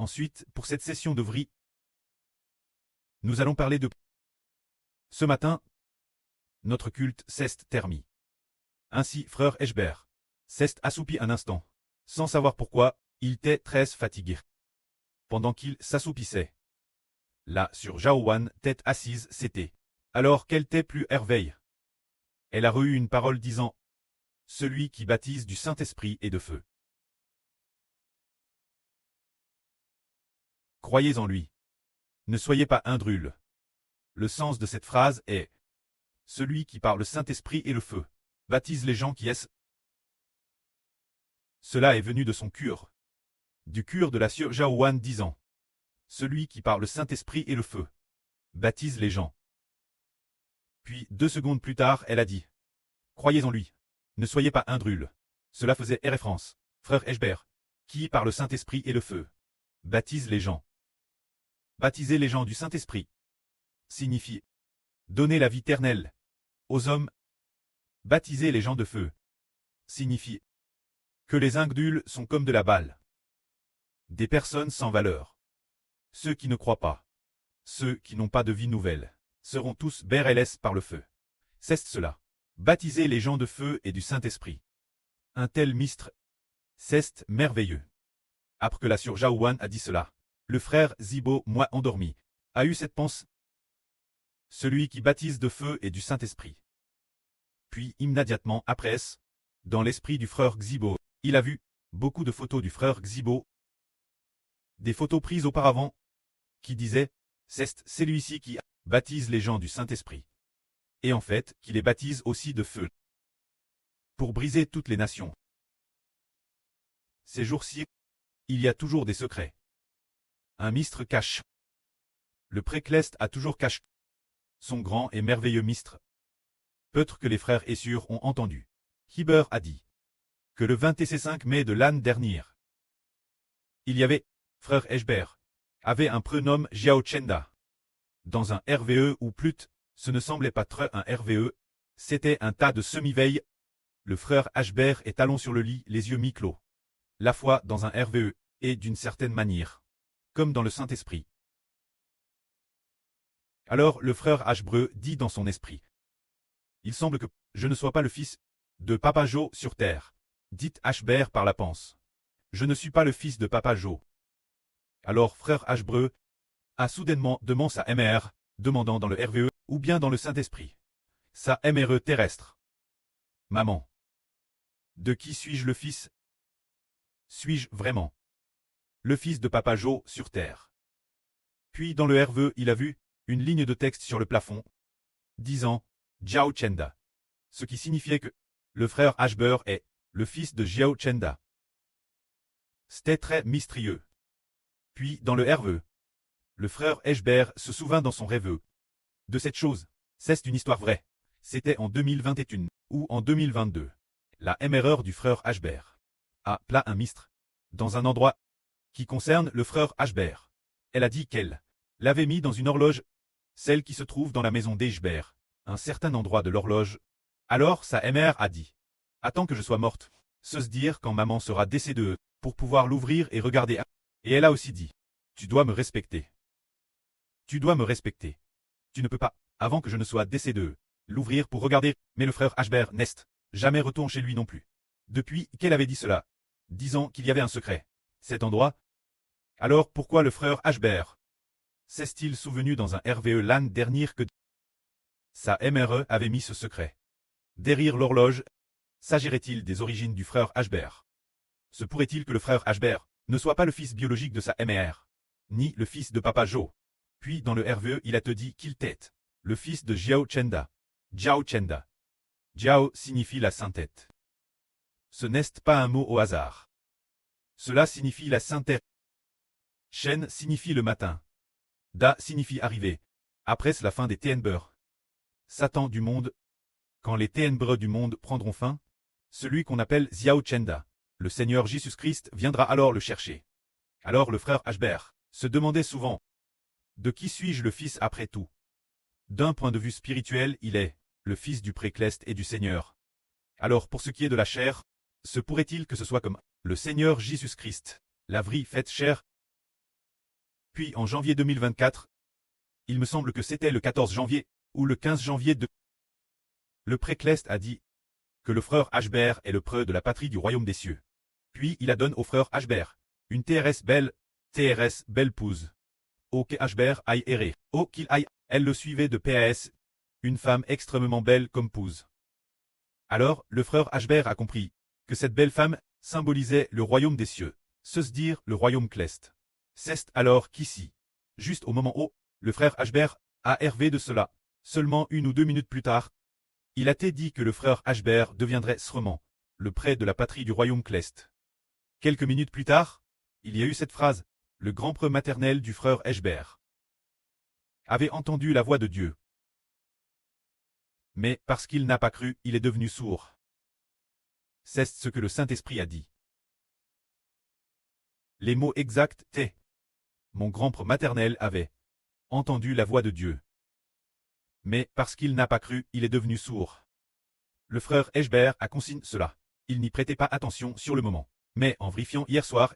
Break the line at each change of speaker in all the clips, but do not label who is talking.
Ensuite, pour cette session de vrille, nous allons parler de... Ce matin, notre culte s'est terminé. Ainsi, frère Eshbert s'est assoupi un instant. Sans savoir pourquoi, il était très fatigué. Pendant qu'il s'assoupissait, là, sur Jaowan, tête assise, c'était. Alors qu'elle était plus herveille. Elle a reçu une parole disant « Celui qui baptise du Saint-Esprit et de feu. Croyez en lui. Ne soyez pas indrules. » Le sens de cette phrase est « Celui qui par le Saint-Esprit et le feu baptise les gens qui est. » Cela est venu de son cure. Du cure de la Sieur Jaowan disant « Celui qui par le Saint-Esprit et le feu baptise les gens. » Puis 2 secondes plus tard, elle a dit « Croyez en lui. Ne soyez pas indrules. » Cela faisait référence, frère Eshbert, qui par le Saint-Esprit et le feu baptise les gens. Baptiser les gens du Saint-Esprit signifie donner la vie éternelle aux hommes. Baptiser les gens de feu signifie que les incrédules sont comme de la balle. Des personnes sans valeur. Ceux qui ne croient pas, ceux qui n'ont pas de vie nouvelle, seront tous BRLS par le feu. C'est cela. Baptiser les gens de feu et du Saint-Esprit. Un tel mistre, c'est merveilleux. Après que la Sieur Jaowan a dit cela, le frère Zibo, moi endormi, a eu cette pensée. Celui qui baptise de feu et du Saint-Esprit. Puis immédiatement après, dans l'esprit du frère Zibo, il a vu beaucoup de photos du frère Zibo. Des photos prises auparavant, qui disaient « C'est celui-ci qui baptise les gens du Saint-Esprit. » Et en fait, qui les baptise aussi de feu. Pour briser toutes les nations. Ces jours-ci, il y a toujours des secrets. Un mistre cache. Le précleste a toujours caché son grand et merveilleux mistre. Peut-être que les frères Essur ont entendu. Hiber a dit que le 25 mai de l'année dernière, il y avait, frère Eshbert, avait un prénom Jiao Chenda. Dans un RVE ou plus, ce ne semblait pas très un RVE, c'était un tas de semi-veille. Le frère Eshbert est allon sur le lit, les yeux mi-clos. La foi dans un RVE, et d'une certaine manière, comme dans le Saint-Esprit. Alors le frère Ashbreu dit dans son esprit. Il semble que je ne sois pas le fils de Papa Jo sur terre. Dit Ashbert par la panse. Je ne suis pas le fils de Papa Jo. Alors frère Ashbreu a soudainement demandé sa MR, demandant dans le RVE ou bien dans le Saint-Esprit. Sa MRE terrestre. Maman. De qui suis-je le fils? Suis-je vraiment le fils de Papa Jo sur terre? Puis dans le RVE il a vu une ligne de texte sur le plafond, disant « Jiao Chenda », ce qui signifiait que le frère Ashbert est le fils de Jiao Chenda. C'était très mystérieux. Puis dans le RVE, le frère Eshbert se souvint dans son rêve de cette chose. C'est une histoire vraie. C'était en 2021 ou en 2022. La MRR du frère Ashbert a plat un mistre dans un endroit qui concerne le frère Ashbert. Elle a dit qu'elle l'avait mis dans une horloge, celle qui se trouve dans la maison d'Eshbert, un certain endroit de l'horloge. Alors sa mère a dit « Attends que je sois morte, se dire quand maman sera décédée, pour pouvoir l'ouvrir et regarder. » Et elle a aussi dit « Tu dois me respecter. Tu dois me respecter. Tu ne peux pas, avant que je ne sois décédée, l'ouvrir pour regarder. » Mais le frère Ashbert n'est jamais retourné chez lui non plus. Depuis qu'elle avait dit cela, disant qu'il y avait un secret. Cet endroit. Alors pourquoi le frère Ashbert s'est-il souvenu dans un RVE l'année dernière que sa MRE avait mis ce secret derrière l'horloge? S'agirait-il des origines du frère Ashbert? Se pourrait-il que le frère Ashbert ne soit pas le fils biologique de sa MR, ni le fils de Papa Jo? Puis dans le RVE il a te dit qu'il était le fils de Jiao Chenda. Jiao Chenda. Jiao signifie la saintette. Ce n'est pas un mot au hasard. Cela signifie la saintette. Shen signifie le matin. Da signifie arriver. Après la fin des ténèbres. Satan du monde. Quand les ténèbres du monde prendront fin, celui qu'on appelle Jiao Chenda, le Seigneur Jésus-Christ viendra alors le chercher. Alors le frère Ashbert se demandait souvent « De qui suis-je le fils après tout ?» D'un point de vue spirituel, il est le fils du précleste et du Seigneur. Alors pour ce qui est de la chair, se pourrait-il que ce soit comme le Seigneur Jésus-Christ, la vraie faite chair? Puis en janvier 2024, il me semble que c'était le 14 janvier, ou le 15 janvier le pré-Clest a dit que le frère Ashbert est le preux de la patrie du royaume des cieux. Puis il a donné au frère Ashbert une TRS belle pouse. Oh que Ashbert aille errer, oh qu'il aille, elle le suivait de PAS, une femme extrêmement belle comme pouse. Alors, le frère Ashbert a compris que cette belle femme symbolisait le royaume des cieux, se dire le royaume Clest. C'est alors qu'ici, juste au moment où le frère Ashbert a hervé de cela, seulement 1 ou 2 minutes plus tard, il a été dit que le frère Ashbert deviendrait Srement, le prêtre de la patrie du royaume Clest. Quelques minutes plus tard, il y a eu cette phrase, le grand preux maternel du frère Ashbert avait entendu la voix de Dieu. Mais parce qu'il n'a pas cru, il est devenu sourd. C'est ce que le Saint-Esprit a dit. Les mots exacts étaient « Mon grand prêtre maternel avait entendu la voix de Dieu. Mais parce qu'il n'a pas cru, il est devenu sourd. » Le frère Ashbert a consigné cela. Il n'y prêtait pas attention sur le moment. Mais en vérifiant hier soir,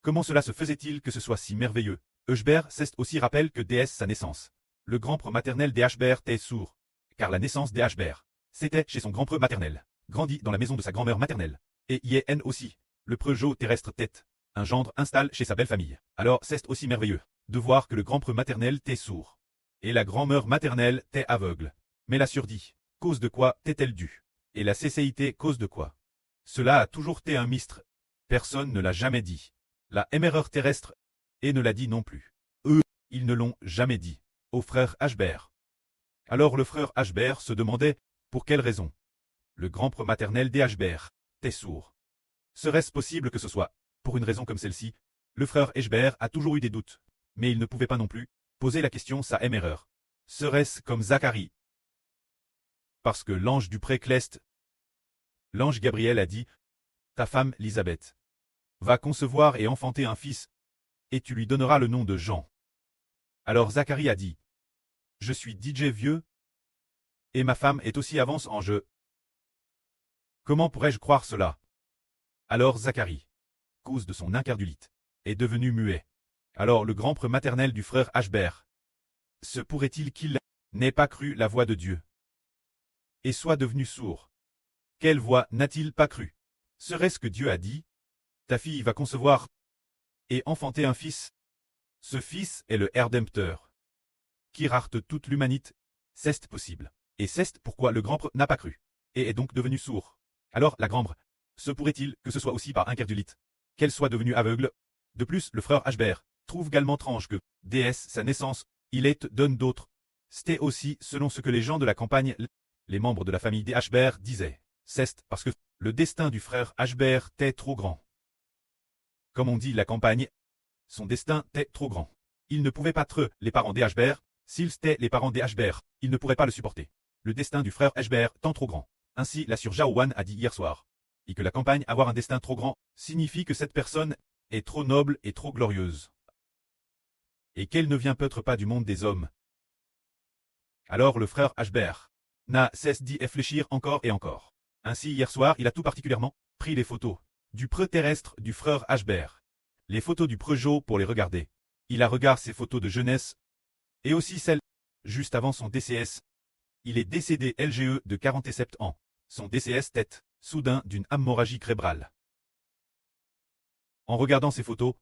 comment cela se faisait-il que ce soit si merveilleux? Ashbert s'est aussi rappelle que dès sa naissance, le grand prêtre maternel des Ashbert était sourd. Car la naissance des Ashbert, c'était chez son grand preux maternel, grandi dans la maison de sa grand-mère maternelle. Et Yen aussi, le preux Jo terrestre tête, un gendre installe chez sa belle famille. Alors c'est aussi merveilleux de voir que le grand preux maternel t'est sourd. Et la grand-mère maternelle t'est aveugle. Mais la surdit, cause de quoi t'est-elle due? Et la cécéité cause de quoi? Cela a toujours été un mystère. Personne ne l'a jamais dit. La erreur terrestre, et ne l'a dit non plus. Eux, ils ne l'ont jamais dit. Au frère Ashbert. Alors le frère Ashbert se demandait, pour quelle raison? Le grand prêtre maternel des Ashbert était sourd. Serait-ce possible que ce soit, pour une raison comme celle-ci? Le frère Ashbert a toujours eu des doutes, mais il ne pouvait pas non plus poser la question sa erreur. Serait-ce comme Zacharie? Parce que l'ange du pré-Clest, l'ange Gabriel a dit, ta femme, Elisabeth, va concevoir et enfanter un fils, et tu lui donneras le nom de Jean. Alors Zacharie a dit, je suis DJ vieux, et ma femme est aussi avance en jeu. Comment pourrais-je croire cela? Alors Zacharie, cause de son incrédulité, est devenu muet. Alors le grand prêtre maternel du frère Ashbert, se pourrait-il qu'il n'ait pas cru la voix de Dieu, et soit devenu sourd? Quelle voix n'a-t-il pas cru? Serait-ce que Dieu a dit, ta fille va concevoir et enfanter un fils? Ce fils est le Rédempteur, qui rarte toute l'humanité. C'est possible. Et c'est pourquoi le grand prêtre n'a pas cru, et est donc devenu sourd. Alors la grand-mère, se pourrait-il que ce soit aussi par incrédulité, qu'elle soit devenue aveugle? De plus, le frère Ashbert trouve également étrange que, dès sa naissance, il est donne d'autres. C'était aussi selon ce que les gens de la campagne, les membres de la famille des Ashbert disaient. C'est parce que le destin du frère Ashbert était trop grand. Comme on dit la campagne, son destin était trop grand. Il ne pouvait pas être les parents des Ashbert. S'ils étaient les parents des Ashbert, ils ne pourraient pas le supporter. Le destin du frère Ashbert tant trop grand. Ainsi la sœur Jaowan a dit hier soir. Et que la campagne avoir un destin trop grand signifie que cette personne est trop noble et trop glorieuse. Et qu'elle ne vient peut-être pas du monde des hommes. Alors le frère Ashbert n'a cessé d'y réfléchir encore et encore. Ainsi hier soir il a tout particulièrement pris les photos du preux terrestre du frère Ashbert. Les photos du preux Jo pour les regarder. Il a regardé ses photos de jeunesse, et aussi celles, juste avant son DCS. Il est décédé LGE de 47 ans. Son DCS tête, soudain d'une hémorragie cérébrale. En regardant ces photos,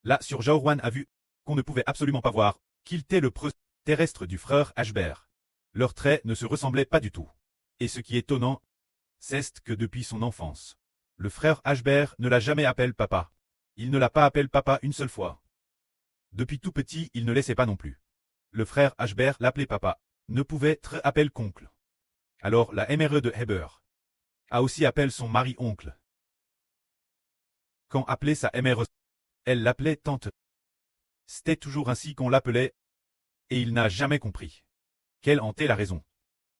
là sur Jaowan a vu qu'on ne pouvait absolument pas voir qu'il était le preux terrestre du frère Ashbert. Leurs traits ne se ressemblaient pas du tout. Et ce qui est étonnant, c'est que depuis son enfance, le frère Ashbert ne l'a jamais appelé papa. Il ne l'a pas appelé papa une seule fois. Depuis tout petit, il ne laissait pas non plus. Le frère Ashbert l'appelait papa, ne pouvait être appelé qu'oncle. Alors la MRE de Heber a aussi appelé son mari oncle. Quand appelait sa MRE, elle l'appelait tante. C'était toujours ainsi qu'on l'appelait, et il n'a jamais compris. Quelle en était la raison?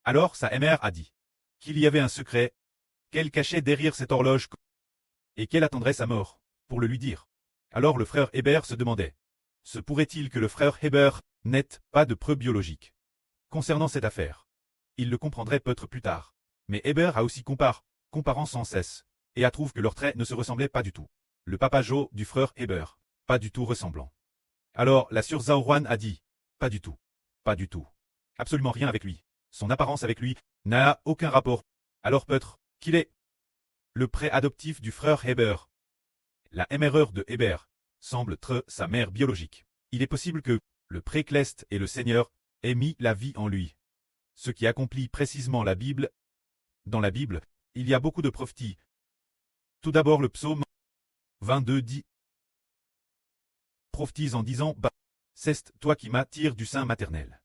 Alors sa mère a dit qu'il y avait un secret, qu'elle cachait derrière cette horloge, et qu'elle attendrait sa mort, pour le lui dire. Alors le frère Heber se demandait, se pourrait-il que le frère Heber n'ait pas de preuves biologiques concernant cette affaire? Il le comprendrait peut-être plus tard. Mais Heber a aussi comparant sans cesse, et a trouvé que leurs traits ne se ressemblaient pas du tout. Le papa Jo du frère Heber, pas du tout ressemblant. Alors la sœur Zhaohuan a dit, pas du tout. Pas du tout. Absolument rien avec lui. Son apparence avec lui n'a aucun rapport. Alors peut-être qu'il est le pré-adoptif du frère Heber. La MRR de Heber semble être sa mère biologique. Il est possible que le Précleste et le Seigneur aient mis la vie en lui. Ce qui accomplit précisément la Bible. Dans la Bible, il y a beaucoup de prophéties. Tout d'abord le psaume 22 dit, prophétise en disant, bah, c'est toi qui m'attires du sein maternel.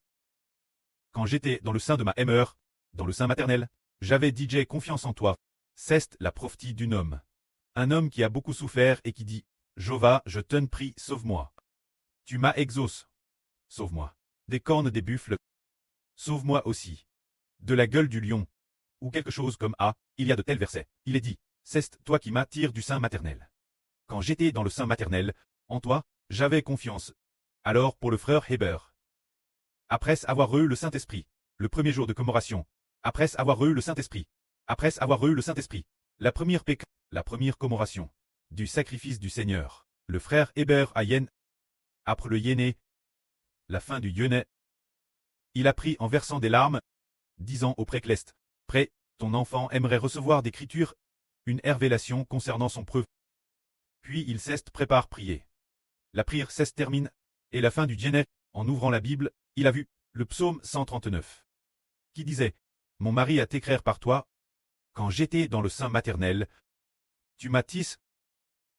Quand j'étais dans le sein de ma MR, dans le sein maternel, j'avais dit j'ai confiance en toi. C'est la prophétie d'un homme. Un homme qui a beaucoup souffert et qui dit, Jova, je t'en prie, sauve-moi. Tu m'as exaucé. Sauve-moi. Des cornes des buffles. Sauve-moi aussi. De la gueule du lion. Ou quelque chose comme ah, il y a de tels versets. Il est dit, c'est toi qui m'attires du sein maternel. Quand j'étais dans le sein maternel, en toi, j'avais confiance. Alors pour le frère Heber. Après avoir eu le Saint-Esprit, le premier jour de commémoration, après avoir eu le Saint-Esprit, après avoir eu le Saint-Esprit, la première péca, la première commémoration, du sacrifice du Seigneur, le frère Heber à Yen, après le Yéné, la fin du Yéné, il a pris en versant des larmes, disant au Précleste, près, ton enfant aimerait recevoir d'écriture, une révélation concernant son preuve. Puis il cesse prépare prier. La prière cesse termine, et la fin du Yéné, en ouvrant la Bible, il a vu le psaume 139, qui disait, mon mari a t'écrire par toi, quand j'étais dans le sein maternel, tu m'as tissé.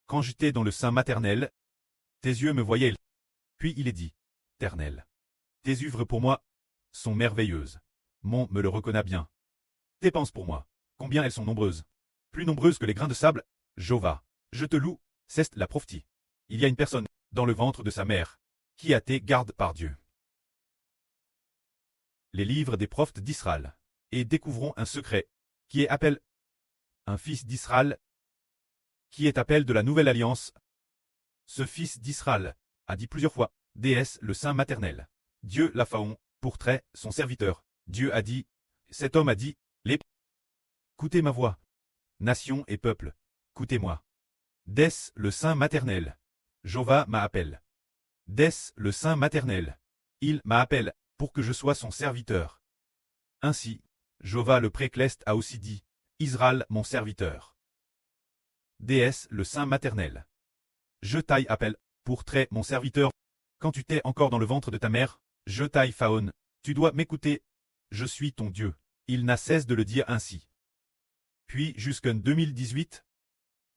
Quand j'étais dans le sein maternel, tes yeux me voyaient. Puis il est dit, Ternel, tes œuvres pour moi sont merveilleuses. Mon me le reconnaît bien. Tes penses pour moi, combien elles sont nombreuses. Plus nombreuses que les grains de sable, Jova, je te loue, c'est la prophétie. Il y a une personne, dans le ventre de sa mère, qui a été gardée par Dieu. Les livres des prophètes d'Israël, et découvrons un secret, qui est appel, un fils d'Israël, qui est appel de la nouvelle alliance. Ce fils d'Israël a dit plusieurs fois, déesse le sein maternel. Dieu l'a faon, pour trait, son serviteur. Dieu a dit, cet homme a dit, les écoutez ma voix. Nation et peuple, écoutez-moi. Dès le sein maternel. Jova m'appelle. Dès le sein maternel. Il m'appelle, pour que je sois son serviteur. Ainsi, Jova le Précleste a aussi dit, Israël mon serviteur. Déesse le sein maternel. Je t'aille appelle, pour trait mon serviteur. Quand tu t'es encore dans le ventre de ta mère, je t'aille faon, tu dois m'écouter. Je suis ton Dieu. Il n'a cesse de le dire ainsi. Puis jusqu'en 2018,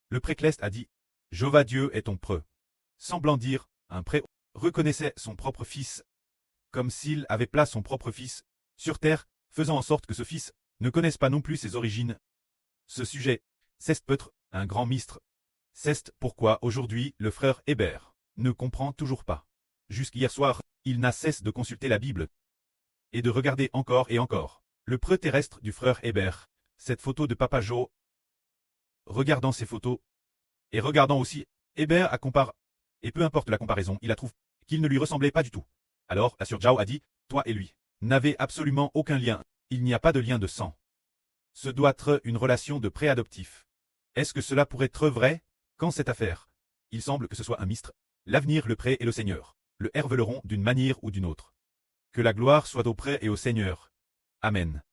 le Précleste a dit, Jova Dieu est ton preux. Semblant dire, un pré reconnaissait son propre fils, comme s'il avait placé son propre fils sur terre, faisant en sorte que ce fils ne connaisse pas non plus ses origines. Ce sujet, c'est peut-être un grand mystère. C'est pourquoi aujourd'hui le frère Heber ne comprend toujours pas. Jusqu'hier soir, il n'a cesse de consulter la Bible et de regarder encore et encore le preux terrestre du frère Heber, cette photo de Papa Jo. Regardant ces photos et regardant aussi, Heber a comparé, et peu importe la comparaison, il a trouvé qu'il ne lui ressemblait pas du tout. Alors la sœur Zhao a dit, toi et lui n'avez absolument aucun lien, il n'y a pas de lien de sang. Ce doit être une relation de pré-adoptif. Est-ce que cela pourrait être vrai? Quand cette affaire, il semble que ce soit un mystère. L'avenir, le pré et le Seigneur le révéleront d'une manière ou d'une autre. Que la gloire soit au pré et au Seigneur. Amen.